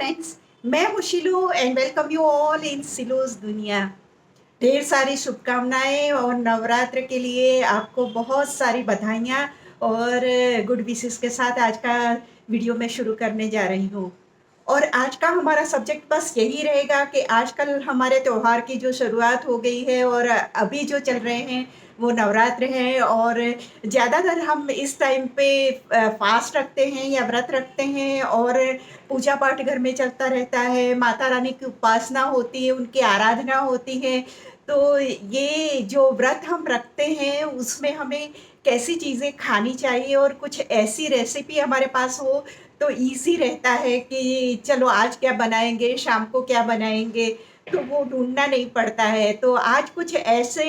Friends, मैं हूँ Shilu and welcome you all in Shilu's Duniya. ढेर सारी शुभकामनाएं और नवरात्र के लिए आपको बहुत सारी बधाइयाँ और गुड विशेस के साथ आज का वीडियो मैं शुरू करने जा रही हूँ। और आज का हमारा सब्जेक्ट बस यही रहेगा कि आजकल हमारे त्योहार की जो शुरुआत हो गई है और अभी जो चल रहे हैं वो नवरात्र हैं। और ज़्यादातर हम इस टाइम पे फास्ट रखते हैं या व्रत रखते हैं और पूजा पाठ घर में चलता रहता है, माता रानी की उपासना होती है, उनकी आराधना होती है। तो ये जो व्रत हम रखते हैं उसमें हमें कैसी चीज़ें खानी चाहिए और कुछ ऐसी रेसिपी हमारे पास हो तो ईज़ी रहता है कि चलो आज क्या बनाएँगे, शाम को क्या बनाएँगे, तो वो ढूँढना नहीं पड़ता है। तो आज कुछ ऐसे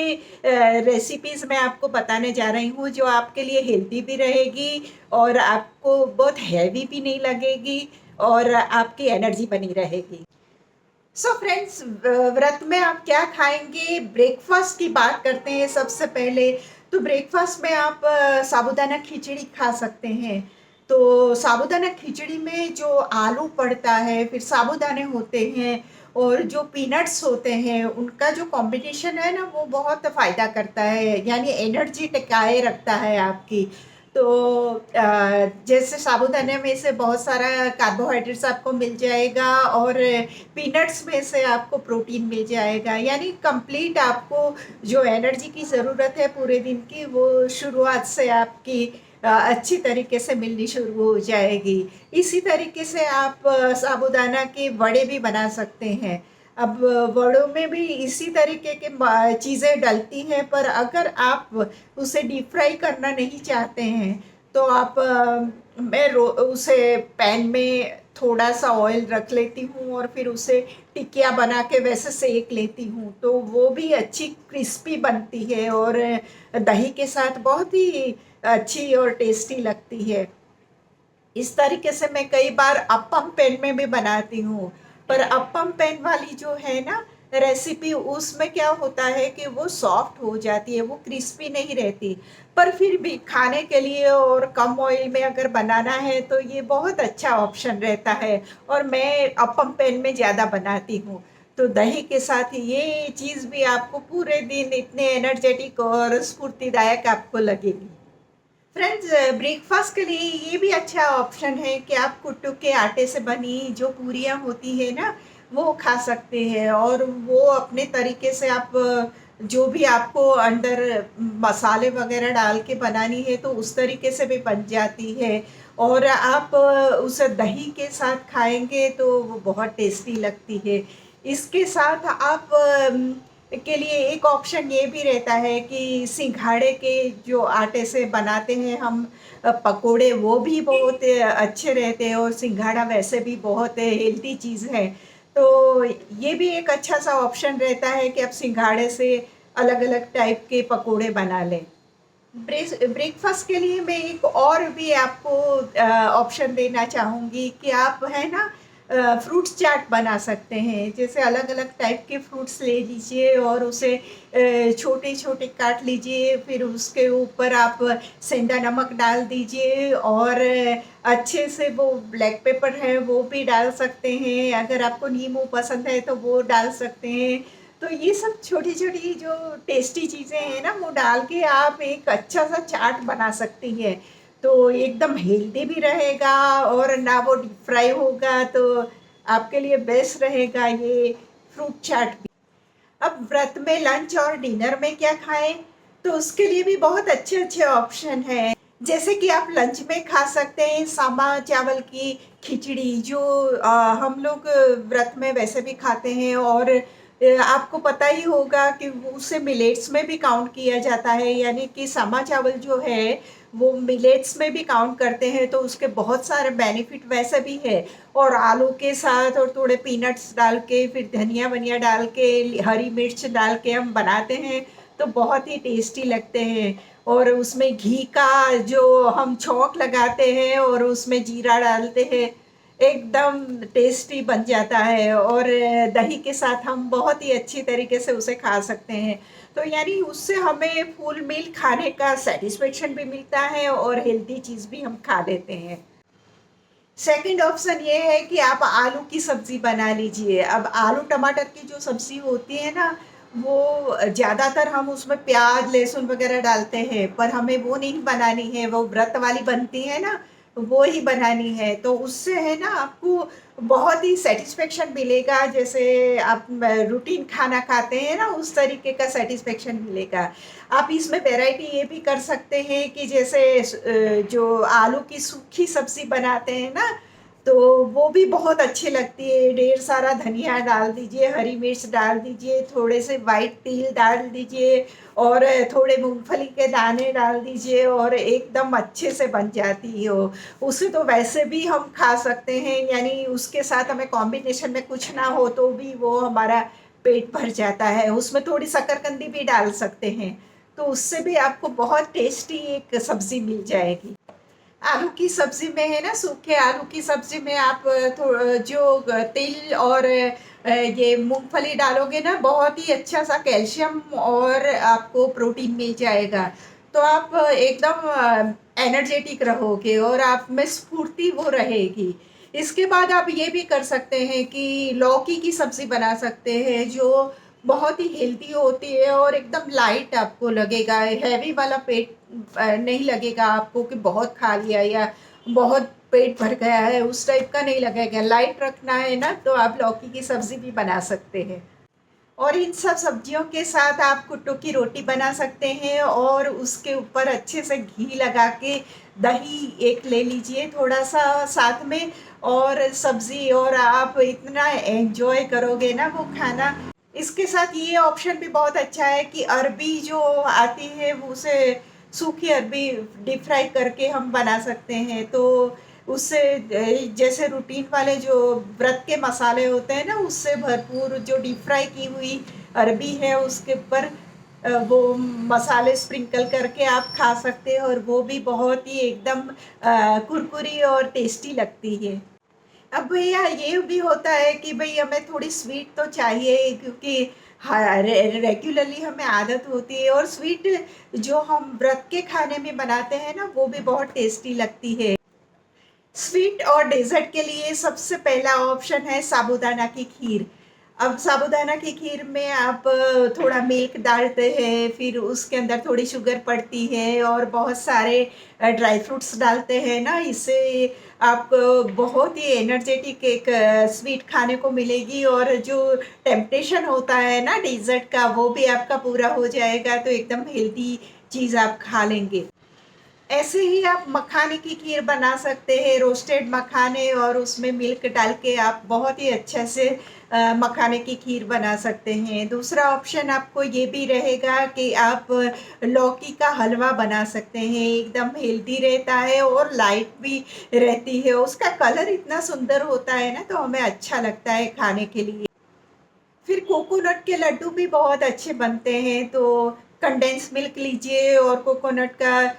रेसिपीज़ मैं आपको बताने जा रही हूँ जो आपके लिए हेल्दी भी रहेगी और आपको बहुत हैवी भी नहीं लगेगी और आपकी एनर्जी बनी रहेगी। सो फ्रेंड्स, व्रत में आप क्या खाएँगे? ब्रेकफ़ास्ट की बात करते हैं सबसे पहले। तो ब्रेकफ़ास्ट में आप साबूदाना खिचड़ी खा सकते हैं। तो साबूदाना खिचड़ी में जो आलू पड़ता है, फिर साबूदाने होते हैं और जो पीनट्स होते हैं, उनका जो कॉम्बिनेशन है ना, वो बहुत फ़ायदा करता है, यानी एनर्जी टिकाए रखता है आपकी। तो जैसे साबूदाने में से बहुत सारा कार्बोहाइड्रेट्स आपको मिल जाएगा और पीनट्स में से आपको प्रोटीन मिल जाएगा, यानी कंप्लीट आपको जो एनर्जी की ज़रूरत है पूरे दिन की वो शुरुआत से आपकी अच्छी तरीके से मिलनी शुरू हो जाएगी। इसी तरीके से आप साबूदाना के वड़े भी बना सकते हैं। अब वड़ों में भी इसी तरीके के चीज़ें डलती हैं, पर अगर आप उसे डीप फ्राई करना नहीं चाहते हैं तो आप मैं उसे पैन में थोड़ा सा ऑयल रख लेती हूँ और फिर उसे टिकिया बना के वैसे सेक लेती हूँ, तो वो भी अच्छी क्रिस्पी बनती है और दही के साथ बहुत ही अच्छी और टेस्टी लगती है। इस तरीके से मैं कई बार अप्पम पैन में भी बनाती हूँ, पर अप्पम पैन वाली जो है ना रेसिपी, उसमें क्या होता है कि वो सॉफ्ट हो जाती है, वो क्रिस्पी नहीं रहती। पर फिर भी खाने के लिए और कम ऑयल में अगर बनाना है तो ये बहुत अच्छा ऑप्शन रहता है और मैं अप्पम पैन में ज़्यादा बनाती हूँ। तो दही के साथ ये चीज़ भी आपको पूरे दिन इतने एनर्जेटिक और स्फूर्तिदायक आपको लगेगी। फ्रेंड्स, ब्रेकफास्ट के लिए ये भी अच्छा ऑप्शन है कि आप कुट्टू के आटे से बनी जो पूरियाँ होती है ना, वो खा सकते हैं और वो अपने तरीके से आप जो भी आपको अंदर मसाले वगैरह डाल के बनानी है तो उस तरीके से भी बन जाती है और आप उसे दही के साथ खाएंगे तो वो बहुत टेस्टी लगती है। इसके साथ आप के लिए एक ऑप्शन ये भी रहता है कि सिंघाड़े के जो आटे से बनाते हैं हम पकोड़े, वो भी बहुत अच्छे रहते हैं और सिंघाड़ा वैसे भी बहुत हेल्दी चीज़ है। तो ये भी एक अच्छा सा ऑप्शन रहता है कि आप सिंघाड़े से अलग-अलग टाइप के पकोड़े बना लें। ब्रेकफास्ट के लिए मैं एक और भी आपको ऑप्शन देना चाहूँगी कि आप है ना फ्रूट्स चाट बना सकते हैं। जैसे अलग-अलग टाइप के फ्रूट्स ले लीजिए और उसे छोटे-छोटे काट लीजिए, फिर उसके ऊपर आप सेंधा नमक डाल दीजिए और अच्छे से वो ब्लैक पेपर है वो भी डाल सकते हैं। अगर आपको नींबू पसंद है तो वो डाल सकते हैं। तो ये सब छोटी-छोटी जो टेस्टी चीज़ें हैं ना, वो डाल के आप एक अच्छा-सा चाट बना सकती हैं। तो एकदम हेल्दी भी रहेगा और ना वो डीप फ्राई होगा, तो आपके लिए बेस्ट रहेगा ये फ्रूट चाट भी। अब व्रत में लंच और डिनर में क्या खाएँ? तो उसके लिए भी बहुत अच्छे-अच्छे ऑप्शन हैं। जैसे कि आप लंच में खा सकते हैं सामा चावल की खिचड़ी जो हम लोग व्रत में वैसे भी खाते हैं और आपको पता ही होगा कि वो उसे मिलेट्स में भी काउंट किया जाता है, यानी कि सामा चावल जो है वो मिलेट्स में भी काउंट करते हैं, तो उसके बहुत सारे बेनिफिट वैसे भी है। और आलू के साथ और थोड़े पीनट्स डाल के फिर धनिया-वनिया डाल के, हरी मिर्च डाल के हम बनाते हैं, तो बहुत ही टेस्टी लगते हैं। और उसमें घी का जो हम छौंक लगाते हैं और उसमें जीरा डालते हैं, एकदम टेस्टी बन जाता है और दही के साथ हम बहुत ही अच्छी तरीके से उसे खा सकते हैं। तो यानी उससे हमें फुल मील खाने का सैटिस्फैक्शन भी मिलता है और हेल्दी चीज़ भी हम खा लेते हैं। सेकंड ऑप्शन ये है कि आप आलू की सब्ज़ी बना लीजिए। अब आलू टमाटर की जो सब्ज़ी होती है ना, वो ज़्यादातर हम उसमें प्याज़, लहसुन वग़ैरह डालते हैं, पर हमें वो नहीं बनानी है, वो व्रत वाली बनती है ना, वो ही बनानी है। तो उससे है ना आपको बहुत ही सैटिस्फैक्शन मिलेगा, जैसे आप रूटीन खाना खाते हैं ना, उस तरीके का सैटिस्फैक्शन मिलेगा। आप इसमें वैरायटी ये भी कर सकते हैं कि जैसे जो आलू की सूखी सब्ज़ी बनाते हैं ना, तो वो भी बहुत अच्छी लगती है। ढेर सारा धनिया डाल दीजिए, हरी मिर्च डाल दीजिए, थोड़े से व्हाइट तिल डाल दीजिए और थोड़े मूँगफली के दाने डाल दीजिए और एकदम अच्छे से बन जाती है वो। उसे तो वैसे भी हम खा सकते हैं, यानी उसके साथ हमें कॉम्बिनेशन में कुछ ना हो तो भी वो हमारा पेट भर जाता है। उसमें थोड़ी शकरकंदी भी डाल सकते हैं, तो उससे भी आपको बहुत टेस्टी एक सब्ज़ी मिल जाएगी। आलू की सब्ज़ी में है ना, सूखे आलू की सब्ज़ी में आप तिल और ये मूँगफली डालोगे ना, बहुत ही अच्छा-सा कैल्शियम और आपको प्रोटीन मिल जाएगा। तो आप एकदम एनर्जेटिक रहोगे और आप में स्फूर्ति वो रहेगी। इसके बाद आप ये भी कर सकते हैं कि लौकी की सब्ज़ी बना सकते हैं, जो बहुत ही हेल्दी होती है और एकदम लाइट आपको लगेगा, हेवी वाला पेट नहीं लगेगा आपको कि बहुत खा लिया या बहुत पेट भर गया है, उस टाइप का नहीं लगेगा। लाइट रखना है ना, तो आप लौकी की सब्ज़ी भी बना सकते हैं। और इन सब सब्जियों के साथ आप कुट्टू की रोटी बना सकते हैं और उसके ऊपर अच्छे से घी लगा के दही एक ले लीजिए थोड़ा-सा साथ में, और सब्ज़ी, और आप इतना एन्जॉय करोगे ना वो खाना। इसके साथ ये ऑप्शन भी बहुत अच्छा है कि अरबी जो आती है वो उसे सूखी अरबी डीप फ्राई करके हम बना सकते हैं। तो उससे जैसे रूटीन वाले जो व्रत के मसाले होते हैं ना, उससे भरपूर जो डीप फ्राई की हुई अरबी है उसके ऊपर वो मसाले स्प्रिंकल करके आप खा सकते हैं और वो भी बहुत ही एकदम कुरकुरी और टेस्टी लगती है। अब भैया ये भी होता है कि भई हमें थोड़ी स्वीट तो चाहिए ही, क्योंकि हाँ, रेगुलरली हमें आदत होती है और स्वीट जो हम व्रत के खाने में बनाते हैं ना, वो भी बहुत टेस्टी लगती है। स्वीट और डेज़र्ट के लिए सबसे पहला ऑप्शन है साबूदाना की खीर। अब साबूदाना की खीर में आप थोड़ा मिल्क डालते हैं, फिर उसके अंदर थोड़ी शुगर पड़ती है और बहुत सारे ड्राई फ्रूट्स डालते हैं ना, इससे आपको बहुत ही एनर्जेटिक एक स्वीट खाने को मिलेगी और जो टेम्पटेशन होता है ना डेज़र्ट का, वो भी आपका पूरा हो जाएगा, तो एकदम हेल्दी चीज़ आप खा लेंगे। ऐसे ही आप मखाने की खीर बना सकते हैं, रोस्टेड मखाने और उसमें मिल्क डाल के आप बहुत ही अच्छे से मखाने की खीर बना सकते हैं। दूसरा ऑप्शन आपको ये भी रहेगा कि आप लौकी का हलवा बना सकते हैं, एकदम हेल्दी रहता है और लाइट भी रहती है। उसका कलर इतना सुंदर होता है ना, तो हमें अच्छा लगता है खाने के लिए। फिर कोकोनट के लड्डू भी बहुत अच्छे बनते हैं, तो कंडेंस मिल्क लीजिए और कोकोनट का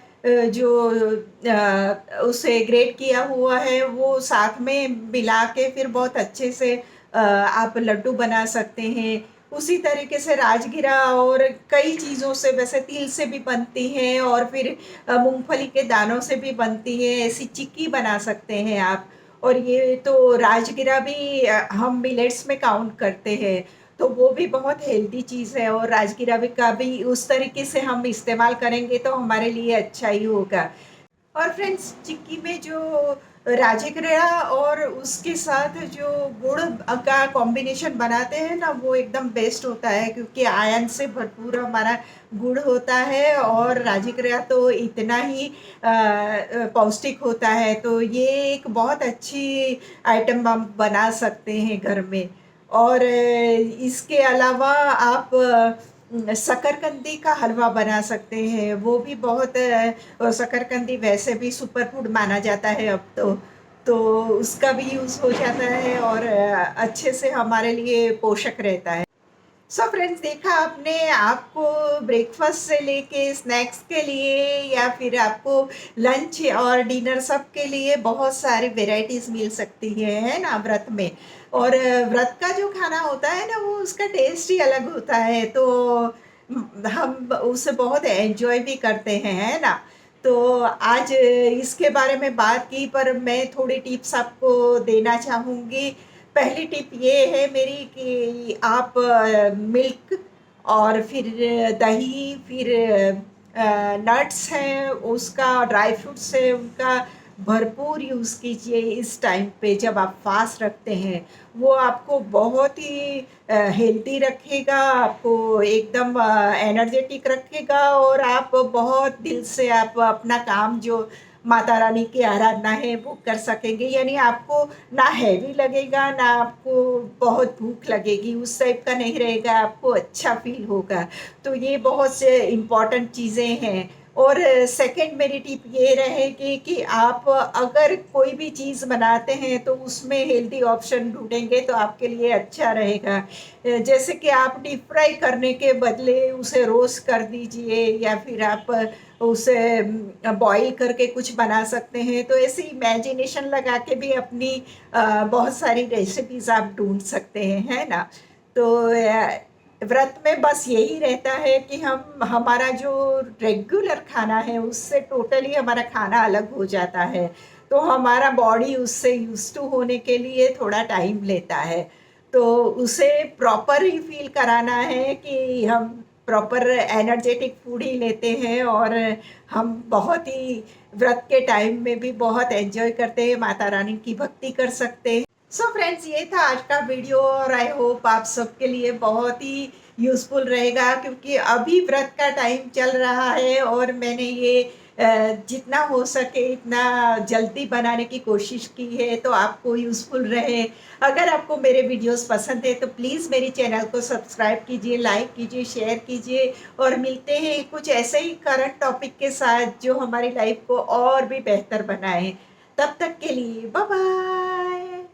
उसे ग्रेट किया हुआ है वो साथ में मिला के फिर बहुत अच्छे से आप लड्डू बना सकते हैं। उसी तरीके से राजगिरा और कई चीज़ों से, वैसे तिल से भी बनती हैं और फिर मूँगफली के दानों से भी बनती है, ऐसी चिक्की बना सकते हैं आप। और ये तो राजगिरा भी हम मिलेट्स में काउंट करते हैं, तो वो भी बहुत हेल्दी चीज़ है और राजगिरा भी का भी उस तरीके से हम इस्तेमाल करेंगे तो हमारे लिए अच्छा ही होगा। और फ्रेंड्स, चिक्की में जो राजगिरा और उसके साथ जो गुड़ का कॉम्बिनेशन बनाते हैं ना, वो एकदम बेस्ट होता है, क्योंकि आयरन से भरपूर हमारा गुड़ होता है और राजगिरा तो इतना ही पौष्टिक होता है, तो ये एक बहुत अच्छी आइटम हम बना सकते हैं घर में। और इसके अलावा आप शकरकंदी का हलवा बना सकते हैं, वो भी बहुत शकरकंदी वैसे भी सुपर फूड माना जाता है अब तो उसका भी यूज़ हो जाता है और अच्छे से हमारे लिए पोषक रहता है। सो फ्रेंड्स, देखा आपने, आपको ब्रेकफास्ट से लेके स्नैक्स के लिए या फिर आपको लंच और डिनर सब के लिए बहुत सारी वैराइटीज़ मिल सकती है ना व्रत में। और व्रत का जो खाना होता है ना, वो उसका टेस्ट ही अलग होता है, तो हम उसे बहुत एंजॉय भी करते हैं, है ना? तो आज इसके बारे में बात की, पर मैं थोड़ी टिप्स आपको देना चाहूँगी। पहली टिप ये है मेरी कि आप मिल्क और फिर दही, फिर नट्स हैं उसका, ड्राई फ्रूट्स है उनका भरपूर यूज़ कीजिए इस टाइम पे जब आप फास्ट रखते हैं। वो आपको बहुत ही हेल्दी रखेगा, आपको एकदम एनर्जेटिक रखेगा और आप बहुत दिल से आप अपना काम जो माता रानी की आराधना है वो कर सकेंगे। यानी आपको ना हैवी लगेगा, ना आपको बहुत भूख लगेगी, उस टाइप का नहीं रहेगा, आपको अच्छा फ़ील होगा। तो ये बहुत से इम्पोर्टेंट चीज़ें हैं। और सेकंड मेरी टिप ये रहेगी कि आप अगर कोई भी चीज़ बनाते हैं तो उसमें हेल्दी ऑप्शन ढूँढेंगे तो आपके लिए अच्छा रहेगा। जैसे कि आप डीप फ्राई करने के बदले उसे रोस्ट कर दीजिए, या फिर आप उसे बॉईल करके कुछ बना सकते हैं। तो ऐसे इमेजिनेशन लगा के भी अपनी बहुत सारी रेसिपीज़ आप ढूँढ सकते हैं, है ना? तो व्रत में बस यही रहता है कि हम हमारा जो रेगुलर खाना है उससे टोटली हमारा खाना अलग हो जाता है। तो हमारा बॉडी उससे यूज़्ड टू होने के लिए थोड़ा टाइम लेता है। तो उसे प्रॉपर ही फ़ील कराना है कि हम प्रॉपर एनर्जेटिक फूड ही लेते हैं, और हम बहुत ही व्रत के टाइम में भी बहुत एन्जॉय करते हैं, माता रानी की भक्ति कर सकते हैं। सो फ्रेंड्स, ये था आज का वीडियो और आई होप आप सबके लिए बहुत ही यूज़फुल रहेगा, क्योंकि अभी व्रत का टाइम चल रहा है और मैंने ये जितना हो सके इतना जल्दी बनाने की कोशिश की है, तो आपको यूज़फुल रहे। अगर आपको मेरे वीडियोस पसंद है तो प्लीज़ मेरे चैनल को सब्सक्राइब कीजिए, लाइक कीजिए, शेयर कीजिए, और मिलते हैं कुछ ऐसे ही करंट टॉपिक के साथ जो हमारी लाइफ को और भी बेहतर बनाए। तब तक के लिए बाय बाय।